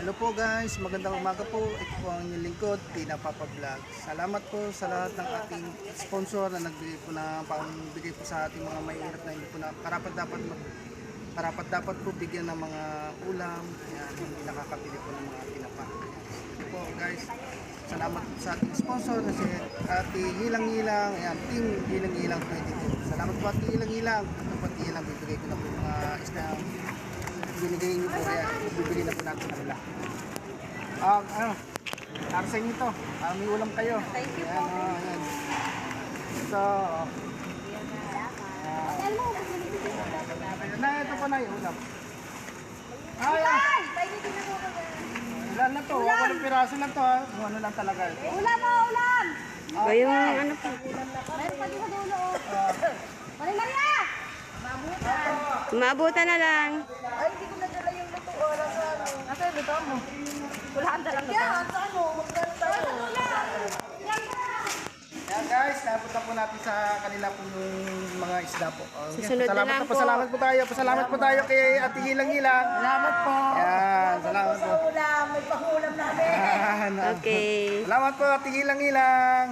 Hello po guys, magandang umaga po. Ito po ang inyong lingkod, Tina Papa Vlog. Salamat po sa lahat ng ating sponsor na nagbigay po na pangbigay po sa ating mga mahihirap na hindi po na karapat dapat po bigyan ng mga ulam. Yan, hindi nakakabili po ng mga tinapa. Ito po guys, salamat po sa ating sponsor na si Ate Hilang-Hilang. Ayan, Team Hilang-Hilang 22. Salamat po Ate Hilang-Hilang. Ito po Ate Hilang, bibigay ko na po yung mga isda binigay niyo po, kaya bibili na po natin nila. Para sa inyo ito, may ulam kayo. Thank you po. Ayan. Ito, ito pa na yung ulam. Ay! Painitin na po ka ba? Ilan na to? Walang piraso lang to ha. Kung ano lang talaga ito. Ulam mo, ulam! O yung ano pa. Meron pa din sa dulo. Maria! Mabutan! Maabutan na lang. Ay, hindi ko nadala yung luto. Oras sa ano. Nasa yung luto mo? Walahan na lang luto. Yan, sa ano? Magkano Ayan guys, napunta po natin sa kanila po yung mga isda po. Susunod na lang po. Pasalamat po tayo kay Ate Hilang-Hilang. Salamat po. Ayan, salamat po. Ulam, may pangulam namin. Ayan, Okay. salamat po Ate Hilang-Hilang.